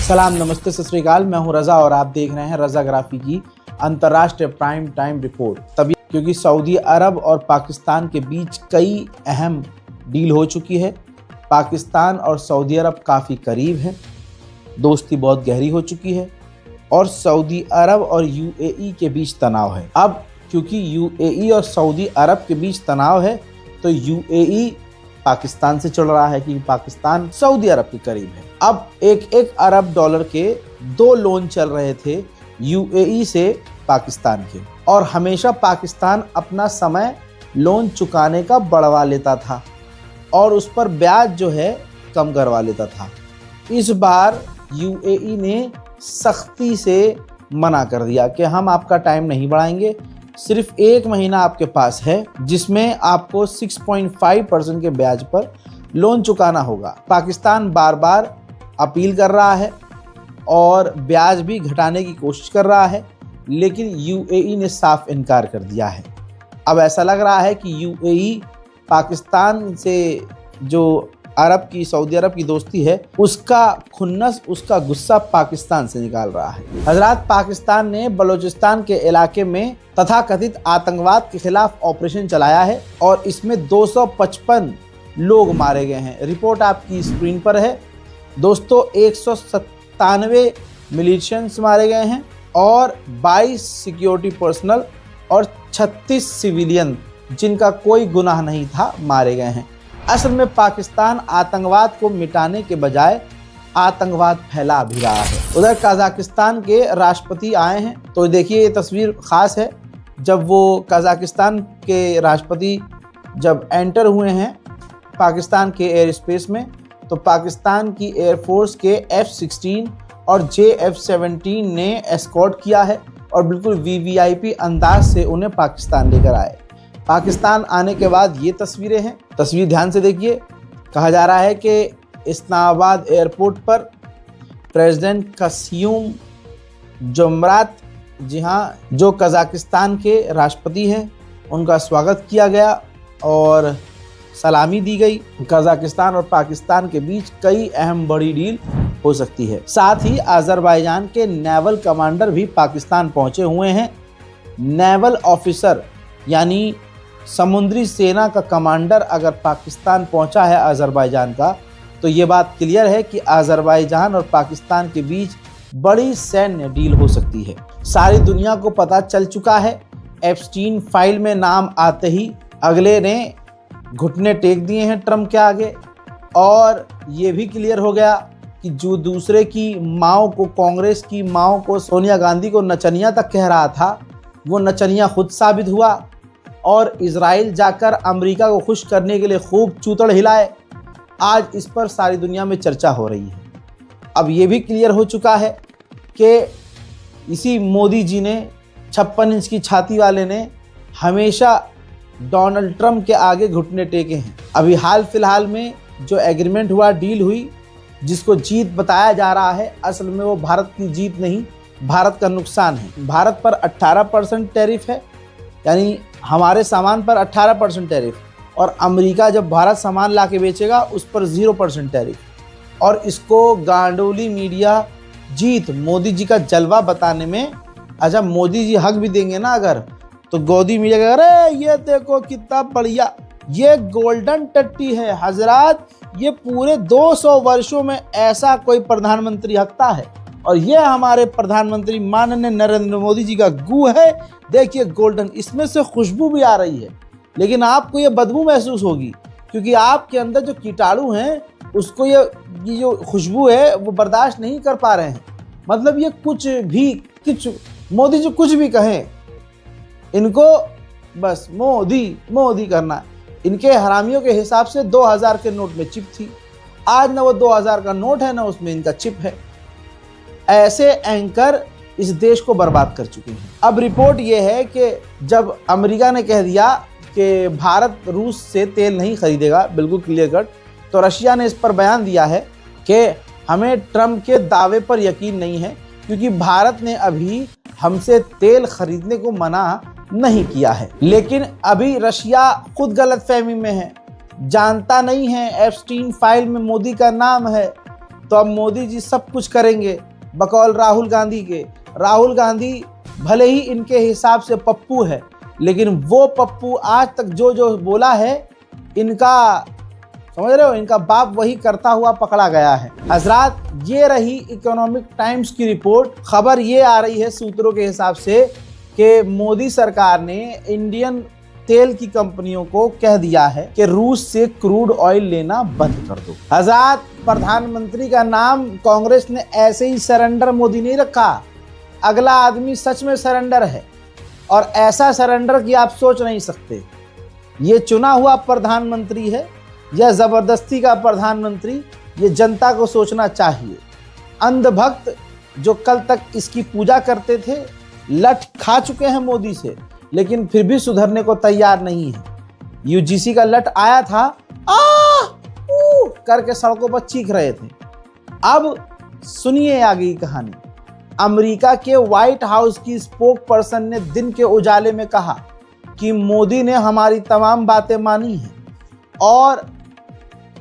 सलाम, नमस्ते, सत श्री अकाल। मैं हूं रजा और आप देख रहे हैं रजाग्राफी की अंतर्राष्ट्रीय प्राइम टाइम रिपोर्ट। तभी क्योंकि सऊदी अरब और पाकिस्तान के बीच कई अहम डील हो चुकी है। पाकिस्तान और सऊदी अरब काफ़ी करीब हैं, दोस्ती बहुत गहरी हो चुकी है और सऊदी अरब और यूएई के बीच तनाव है। अब क्योंकि यूएई और सऊदी अरब के बीच तनाव है तो यूएई पाकिस्तान से चल रहा है कि पाकिस्तान सऊदी अरब के करीब है। अब एक अरब डॉलर के 2 लोन चल रहे थे यूएई से पाकिस्तान के, और हमेशा पाकिस्तान अपना समय लोन चुकाने का बढ़वा लेता था और उस पर ब्याज जो है कम करवा लेता था। इस बार यूएई ने सख्ती से मना कर दिया कि हम आपका टाइम नहीं बढ़ाएंगे, सिर्फ 1 महीना आपके पास है जिसमें आपको 6.5% के ब्याज पर लोन चुकाना होगा। पाकिस्तान बार बार अपील कर रहा है और ब्याज भी घटाने की कोशिश कर रहा है, लेकिन यूएई ने साफ इनकार कर दिया है। अब ऐसा लग रहा है कि यूएई पाकिस्तान से जो सऊदी अरब की दोस्ती है उसका खुन्नस, उसका गुस्सा पाकिस्तान से निकाल रहा है। हजरात, पाकिस्तान ने बलूचिस्तान के इलाके में तथाकथित आतंकवाद के खिलाफ ऑपरेशन चलाया है और इसमें 255 लोग मारे गए हैं। रिपोर्ट आपकी स्क्रीन पर है दोस्तों। 197 मिलिशियंस मारे गए हैं और 22 सिक्योरिटी पर्सनल और 36 सिविलियन जिनका कोई गुनाह नहीं था मारे गए हैं। असल में पाकिस्तान आतंकवाद को मिटाने के बजाय आतंकवाद फैला भी रहा है। उधर कजाकिस्तान के राष्ट्रपति आए हैं, तो देखिए ये तस्वीर खास है। जब वो कजाकिस्तान के राष्ट्रपति जब एंटर हुए हैं पाकिस्तान के एयर स्पेस में, तो पाकिस्तान की एयरफोर्स के F-16 और JF-17 ने एस्कॉर्ट किया है और बिल्कुल वीवीआईपी अंदाज से उन्हें पाकिस्तान लेकर आए। पाकिस्तान आने के बाद ये तस्वीरें हैं, तस्वीर ध्यान से देखिए। कहा जा रहा है कि इस्लामाबाद एयरपोर्ट पर प्रेसिडेंट कासिम जोमरात, जी हाँ, जो कजाकिस्तान के राष्ट्रपति हैं, उनका स्वागत किया गया और सलामी दी गई। कजाकिस्तान और पाकिस्तान के बीच कई अहम बड़ी डील हो सकती है। साथ ही अजरबैजान के नेवल कमांडर भी पाकिस्तान पहुंचे हुए हैं। नेवल ऑफिसर यानी समुद्री सेना का कमांडर अगर पाकिस्तान पहुंचा है अजरबैजान का, तो ये बात क्लियर है कि अजरबैजान और पाकिस्तान के बीच बड़ी सैन्य डील हो सकती है। सारी दुनिया को पता चल चुका है। एप्स्टीन फाइल में नाम आते ही अगले ने घुटने टेक दिए हैं ट्रम्प के आगे, और ये भी क्लियर हो गया कि जो दूसरे की माओ को, कांग्रेस की माओ को, सोनिया गांधी को नचनिया तक कह रहा था, वो नचनिया खुद साबित हुआ और इजराइल जाकर अमेरिका को खुश करने के लिए खूब चूतड़ हिलाए। आज इस पर सारी दुनिया में चर्चा हो रही है। अब ये भी क्लियर हो चुका है कि इसी मोदी जी ने, 56 इंच की छाती वाले ने, हमेशा डोनाल्ड ट्रंप के आगे घुटने टेके हैं। अभी हाल फिलहाल में जो एग्रीमेंट हुआ, डील हुई, जिसको जीत बताया जा रहा है, असल में वो भारत की जीत नहीं, भारत का नुकसान है। भारत पर 18% टैरिफ है, यानी हमारे सामान पर 18% टैरिफ, और अमेरिका जब भारत सामान ला के बेचेगा उस पर 0% टैरिफ। और इसको गांडोली मीडिया जीत, मोदी जी का जलवा बताने में, अच्छा मोदी जी हक भी देंगे ना अगर, तो गोदी मीडिया कह अरे ये देखो कितना बढ़िया, ये गोल्डन टट्टी है हजरात, ये पूरे 200 वर्षों में ऐसा कोई प्रधानमंत्री हकता है और ये हमारे प्रधानमंत्री माननीय नरेंद्र मोदी जी का गू है। देखिए गोल्डन, इसमें से खुशबू भी आ रही है, लेकिन आपको ये बदबू महसूस होगी क्योंकि आपके अंदर जो कीटाणु हैं उसको ये जो खुशबू है वो बर्दाश्त नहीं कर पा रहे हैं। मतलब ये कुछ मोदी जी कुछ भी कहें, इनको बस मोदी मोदी करना। इनके हरामियों के हिसाब से 2000 के नोट में चिप थी, आज ना वो 2000 का नोट है ना उसमें इनका चिप है। ऐसे एंकर इस देश को बर्बाद कर चुके हैं। अब रिपोर्ट ये है कि जब अमेरिका ने कह दिया कि भारत रूस से तेल नहीं खरीदेगा, बिल्कुल क्लियर कट, तो रशिया ने इस पर बयान दिया है कि हमें ट्रंप के दावे पर यकीन नहीं है क्योंकि भारत ने अभी हमसे तेल खरीदने को मना नहीं किया है। लेकिन अभी रशिया खुद गलतफहमी में है, जानता नहीं है एप्स्टीन फाइल में मोदी का नाम है, तो अब मोदी जी सब कुछ करेंगे बकौल राहुल गांधी के। राहुल गांधी भले ही इनके हिसाब से पप्पू है, लेकिन वो पप्पू आज तक जो जो बोला है, इनका समझ रहे हो, इनका बाप वही करता हुआ पकड़ा गया है। हजरात, ये रही इकोनॉमिक टाइम्स की रिपोर्ट। खबर ये आ रही है सूत्रों के हिसाब से कि मोदी सरकार ने इंडियन तेल की कंपनियों को कह दिया है कि रूस से क्रूड ऑयल लेना बंद कर दो। हजरात, प्रधानमंत्री का नाम कांग्रेस ने ऐसे ही सरेंडर मोदी नहीं रखा। अगला आदमी सच में सरेंडर है, और ऐसा सरेंडर कि आप सोच नहीं सकते। ये चुना हुआ प्रधानमंत्री है या जबरदस्ती का प्रधानमंत्री, ये जनता को सोचना चाहिए। अंधभक्त जो कल तक इसकी पूजा करते थे, लठ खा चुके हैं मोदी से, लेकिन फिर भी सुधरने को तैयार नहीं है। यूजीसी का लठ आया था, करके सड़कों पर चीख रहे थे। अब सुनिए आगे की कहानी। अमेरिका के व्हाइट हाउस की स्पोक पर्सन ने दिन के उजाले में कहा कि मोदी ने हमारी तमाम बातें मानी हैं और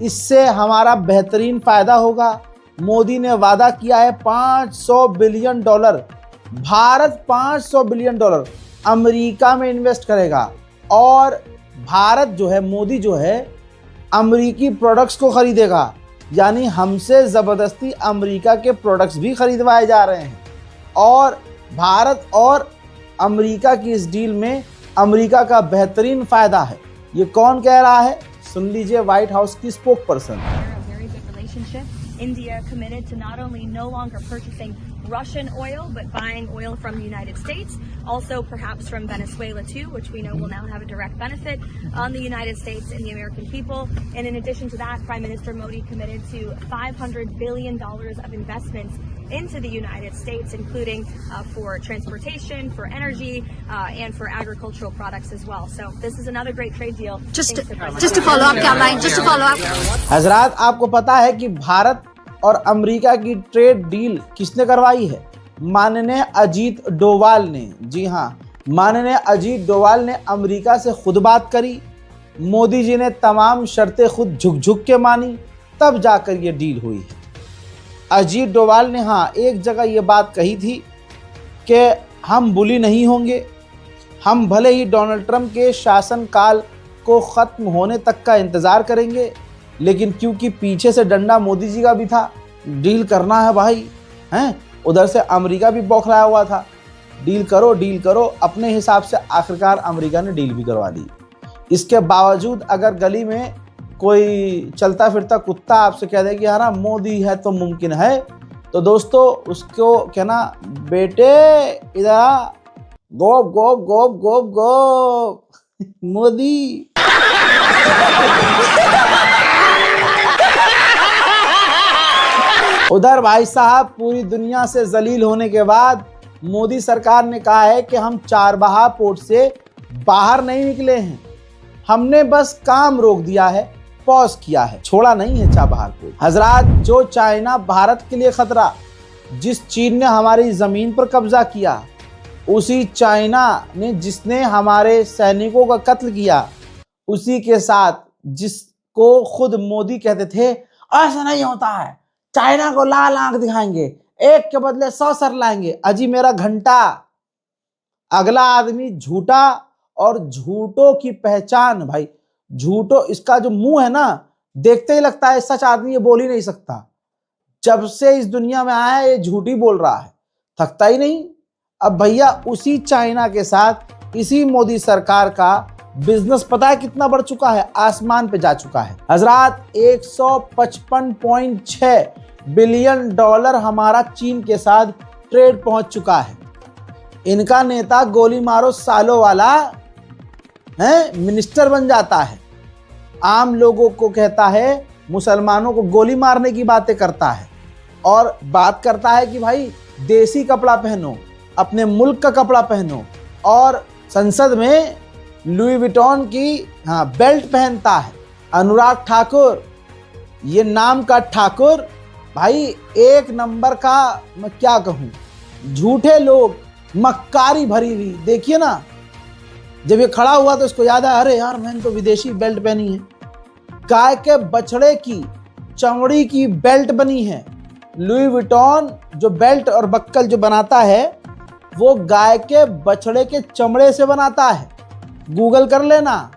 इससे हमारा बेहतरीन फायदा होगा। मोदी ने वादा किया है $500 बिलियन। भारत $500 बिलियन अमेरिका में इन्वेस्ट करेगा, और भारत जो है, मोदी जो है, अमेरिकी प्रोडक्ट्स को खरीदेगा। यानी हमसे ज़बरदस्ती अमेरिका के प्रोडक्ट्स भी खरीदवाए जा रहे हैं, और भारत और अमेरिका की इस डील में अमेरिका का बेहतरीन फायदा है। ये कौन कह रहा है, सुन लीजिए व्हाइट हाउस की spoke person. India committed to not only no longer purchasing Russian oil, but buying oil from the United States, also perhaps from Venezuela too, which we know will now have a direct benefit on the United States and the American people. And in addition to that, Prime Minister Modi committed to $500 billion of investments into the United States, including for transportation, for energy, and for agricultural products as well. So this is another great trade deal. Just to follow up, Caroline, just to follow up. हजरात, आपको पता है कि भारत और America की trade deal किसने करवाई है? माननीय अजीत डोवाल ने। जी हाँ, माननीय अजीत डोवाल ने अमेरिका से खुद बात करी। मोदी जी ने तमाम शर्तें खुद झुक झुक के मानी, तब जाकर ये डील हुई है। अजीत डोवाल ने हाँ एक जगह ये बात कही थी कि हम बुली नहीं होंगे, हम भले ही डोनाल्ड ट्रंप के शासनकाल को ख़त्म होने तक का इंतज़ार करेंगे, लेकिन क्योंकि पीछे से डंडा मोदी जी का भी था, डील करना है भाई, हैं, उधर से अमेरिका भी बौखलाया हुआ था, डील करो। अपने हिसाब से आखिरकार अमेरिका ने डील भी करवा दी। इसके बावजूद अगर गली में कोई चलता फिरता कुत्ता आपसे कह दे कि हाँ ना मोदी है तो मुमकिन है, तो दोस्तों उसको कहना, बेटे इधर गोप गोप गोप गोप गोप मोदी। उधर भाई साहब, पूरी दुनिया से जलील होने के बाद मोदी सरकार ने कहा है कि हम चारबाहा पोर्ट से बाहर नहीं निकले हैं, हमने बस काम रोक दिया है, पॉज किया है, छोड़ा नहीं है चाबहार पोर्ट। हजरात, जो चाइना भारत के लिए खतरा, जिस चीन ने हमारी जमीन पर कब्जा किया, उसी चाइना ने जिसने हमारे सैनिकों का कत्ल किया, उसी के साथ जिसको खुद मोदी कहते थे ऐसा नहीं होता है, चाइना को लाल आंख दिखाएंगे, एक के बदले 100 सर लाएंगे। अजी मेरा घंटा। अगला आदमी झूठा, और झूठों की पहचान भाई, झूठो, इसका जो मुंह है ना, देखते ही लगता है सच आदमी ये बोल ही नहीं सकता। जब से इस दुनिया में आया है ये झूठी बोल रहा है, थकता ही नहीं। अब भैया उसी चाइना के साथ इसी मोदी सरकार का बिजनेस पता है कितना बढ़ चुका है, आसमान पे जा चुका है। हजरात, $155.6 बिलियन हमारा चीन के साथ ट्रेड पहुंच चुका है। इनका नेता गोली मारो सालों वाला है, मिनिस्टर बन जाता है, आम लोगों को कहता है, मुसलमानों को गोली मारने की बातें करता है, और बात करता है कि भाई देसी कपड़ा पहनो, अपने मुल्क का कपड़ा पहनो, और संसद में लुई विटॉन की बेल्ट पहनता है। अनुराग ठाकुर, ये नाम का ठाकुर भाई एक नंबर का, मैं क्या कहूँ, झूठे लोग, मक्कारी भरी हुई। देखिए ना, जब ये खड़ा हुआ तो इसको याद है, अरे यार मैंने तो विदेशी बेल्ट पहनी है, गाय के बछड़े की चमड़ी की बेल्ट बनी है, लुई विटॉन जो बेल्ट और बक्कल जो बनाता है वो गाय के बछड़े के चमड़े से बनाता है। गूगल कर लेना।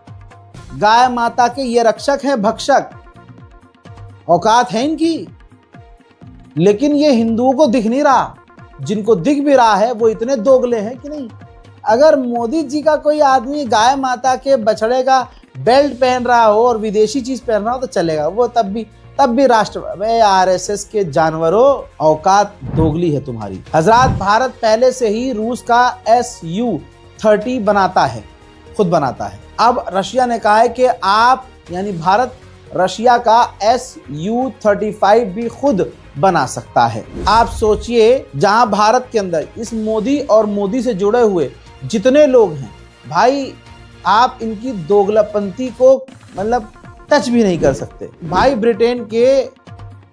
गाय माता के ये रक्षक हैं, भक्षक। औकात है इनकी। लेकिन ये हिंदुओं को दिख नहीं रहा। जिनको दिख भी रहा है वो इतने दोगले हैं कि नहीं। अगर मोदी जी का कोई आदमी गाय माता के बछड़े का बेल्ट पहन रहा हो और विदेशी चीज पहन रहा हो तो चलेगा, वो तब भी राष्ट्र। आरएसएस के जानवरों, औकात दोगली है तुम्हारी। हजरात, भारत पहले से ही रूस का Su-30 बनाता है, खुद बनाता है। अब रशिया ने कहा है कि आप यानी भारत रशिया का Su-35 भी खुद बना सकता है। आप सोचिए, जहां भारत के अंदर इस मोदी और मोदी से जुड़े हुए जितने लोग हैं भाई, आप इनकी दोगलापंती को मतलब टच भी नहीं कर सकते। भाई ब्रिटेन के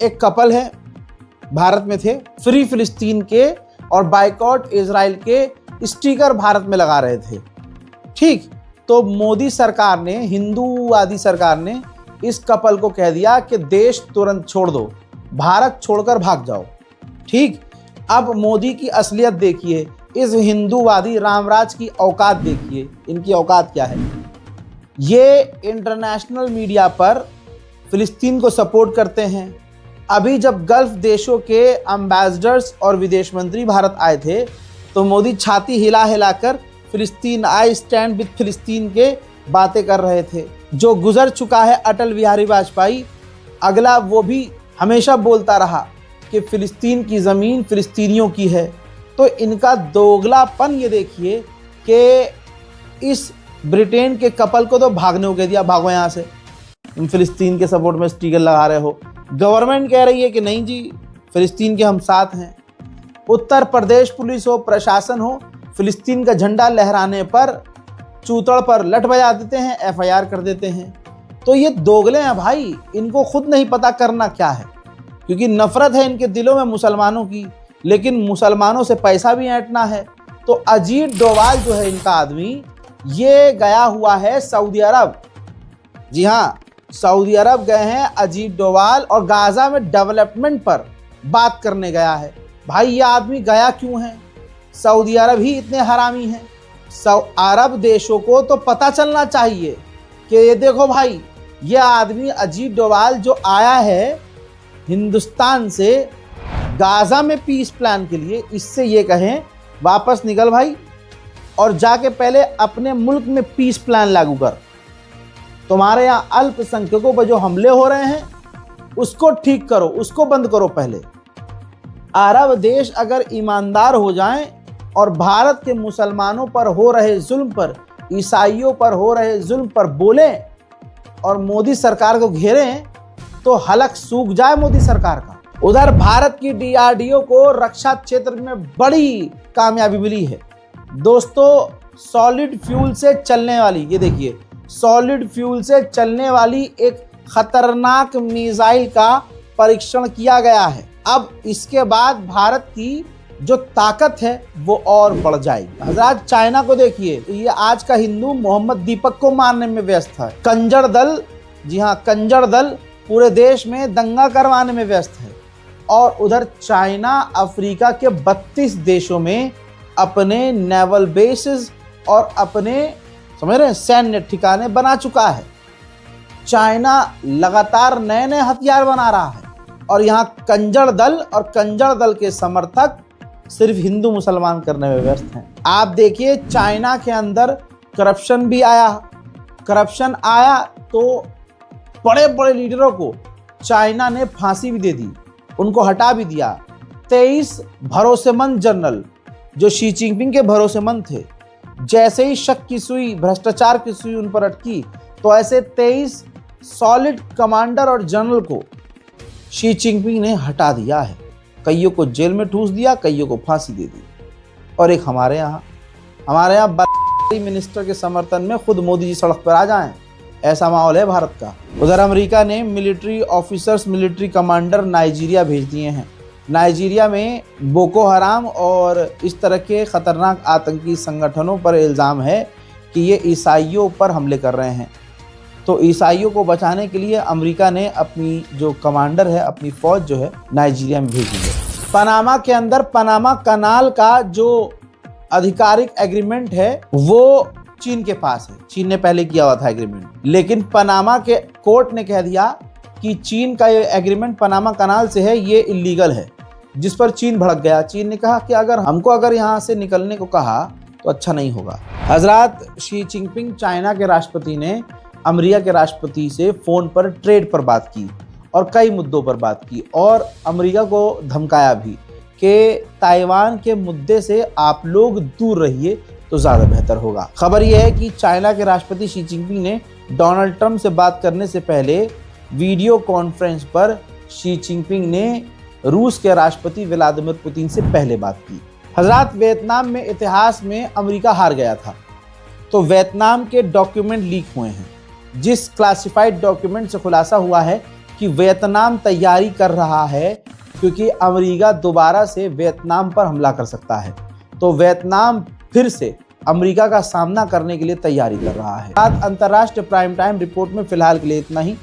एक कपल है, भारत में थे, फ्री फिलिस्तीन के और बाइकॉट इजराइल के स्टिकर भारत में लगा रहे थे। ठीक, तो मोदी सरकार ने, हिंदूवादी सरकार ने इस कपल को कह दिया कि देश तुरंत छोड़ दो, भारत छोड़कर भाग जाओ। ठीक, अब मोदी की असलियत देखिए, इस हिंदूवादी रामराज की औकात देखिए। इनकी औकात क्या है। ये इंटरनेशनल मीडिया पर फिलिस्तीन को सपोर्ट करते हैं। अभी जब गल्फ देशों के एम्बेसडर्स और विदेश मंत्री भारत आए थे तो मोदी छाती हिला हिलाकर फिलिस्तीन, आई स्टैंड विद फिलिस्तीन के बातें कर रहे थे। जो गुजर चुका है अटल बिहारी वाजपेयी, अगला वो भी हमेशा बोलता रहा कि फिलिस्तीन की ज़मीन फिलिस्तीनियों की है। तो इनका दोगलापन ये देखिए कि इस ब्रिटेन के कपल को तो भागने को कह दिया, भागो यहाँ से, तुम फिलिस्तीन के सपोर्ट में स्टिकर लगा रहे हो। गवर्नमेंट कह रही है कि नहीं जी, फिलिस्तीन के हम साथ हैं। उत्तर प्रदेश पुलिस हो, प्रशासन हो, फिलिस्तीन का झंडा लहराने पर, चूतड़ पर लठ बजा देते हैं, FIR कर देते हैं। तो ये दोगले हैं भाई, इनको खुद नहीं पता करना क्या है, क्योंकि नफरत है इनके दिलों में मुसलमानों की, लेकिन मुसलमानों से पैसा भी ऐंठना है। तो अजीत डोवाल जो है इनका आदमी, ये गया हुआ है सऊदी अरब। जी हाँ, सऊदी अरब गए हैं अजीत डोवाल और गाजा में डेवलपमेंट पर बात करने गया है। भाई ये आदमी गया क्यों है? सऊदी अरब ही इतने हरामी हैं। अरब देशों को तो पता चलना चाहिए कि ये देखो भाई, ये आदमी अजीत डोवाल जो आया है हिंदुस्तान से गाजा में पीस प्लान के लिए, इससे ये कहें वापस निकल भाई और जाके पहले अपने मुल्क में पीस प्लान लागू कर। तुम्हारे यहाँ अल्पसंख्यकों पर जो हमले हो रहे हैं उसको ठीक करो, उसको बंद करो पहले। अरब देश अगर ईमानदार हो जाएं और भारत के मुसलमानों पर हो रहे जुल्म पर, ईसाइयों पर हो रहे जुल्म पर बोलें और मोदी सरकार को घेरें तो हलक सूख जाए मोदी सरकार का। उधर भारत की DRDO को रक्षा क्षेत्र में बड़ी कामयाबी मिली है दोस्तों। सॉलिड फ्यूल से चलने वाली, ये देखिए, सॉलिड फ्यूल से चलने वाली एक खतरनाक मिसाइल का परीक्षण किया गया है। अब इसके बाद भारत की जो ताकत है वो और बढ़ जाएगी। हजरात, चाइना को देखिए, ये आज का हिंदू मोहम्मद दीपक को मारने में व्यस्त है। कंजर दल, जी हाँ, कंजर दल पूरे देश में दंगा करवाने में व्यस्त है। और उधर चाइना अफ्रीका के 32 देशों में अपने नेवल बेसेस और अपने, समझ रहे हैं, सैन्य ठिकाने बना चुका है। चाइना लगातार नए नए हथियार बना रहा है और यहाँ कंजर दल और कंजर दल के समर्थक सिर्फ हिंदू मुसलमान करने में व्यस्त हैं। आप देखिए, चाइना के अंदर करप्शन भी आया। करप्शन आया तो बड़े बड़े लीडरों को चाइना ने फांसी भी दे दी, उनको हटा भी दिया। 23 भरोसेमंद जनरल जो शी जिनपिंग के भरोसेमंद थे, जैसे ही शक की सुई, भ्रष्टाचार की सुई उन पर अटकी तो ऐसे 23 सॉलिड कमांडर और जनरल को शी जिनपिंग ने हटा दिया है। कईयों को जेल में ठूस दिया, कईयों को फांसी दे दी। और एक हमारे यहाँ मिनिस्टर के समर्थन में खुद मोदी जी सड़क पर आ जाएं, ऐसा माहौल है भारत का। उधर अमेरिका ने military officers, military commander Nigeria भेज दिए हैं। नाइजीरिया में बोको हराम और इस तरह के खतरनाक आतंकी संगठनों पर इल्ज़ाम है कि ये ईसाइयों पर हमले कर रहे हैं। तो ईसाइयों को बचाने के लिए अमेरिका ने अपनी जो कमांडर है, अपनी फौज जो है नाइजीरिया में भेजी है। पनामा के अंदर पनामा कनाल का जो आधिकारिक एग्रीमेंट है वो चीन के पास है। चीन ने पहले किया हुआ था एग्रीमेंट, लेकिन पनामा के कोर्ट ने कह दिया कि चीन का ये एग्रीमेंट पनामा कनाल से है, ये इलीगल है, जिस पर चीन भड़क गया। चीन ने कहा कि अगर यहाँ से निकलने को कहा तो अच्छा नहीं होगा। हजरत शी जिनपिंग चाइना के राष्ट्रपति ने अमेरिका के राष्ट्रपति से फोन पर ट्रेड पर बात की और कई मुद्दों पर बात की और अमेरिका को धमकाया भी कि ताइवान के मुद्दे से आप लोग दूर रहिए तो ज़्यादा बेहतर होगा। खबर यह है कि चाइना के राष्ट्रपति शी जिनपिंग ने डोनाल्ड ट्रंप से बात करने से पहले वीडियो कॉन्फ्रेंस पर शी जिनपिंग ने रूस के राष्ट्रपति व्लादिमीर पुतिन से पहले बात की। हजरत वियतनाम में इतिहास में अमेरिका हार गया था, तो वियतनाम के डॉक्यूमेंट लीक हुए हैं, जिस क्लासिफाइड डॉक्यूमेंट से खुलासा हुआ है कि वियतनाम तैयारी कर रहा है क्योंकि अमेरिका दोबारा से वियतनाम पर हमला कर सकता है। तो वियतनाम फिर से अमेरिका का सामना करने के लिए तैयारी कर रहा है। अंतर्राष्ट्रीय प्राइम टाइम रिपोर्ट में फिलहाल के लिए इतना ही।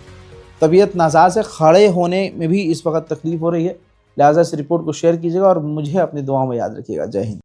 तबीयत नाज़ा से खड़े होने में भी इस वक्त तकलीफ हो रही है, लिहाजा इस रिपोर्ट को शेयर कीजिएगा और मुझे अपनी दुआओं में याद रखिएगा। जय हिंद।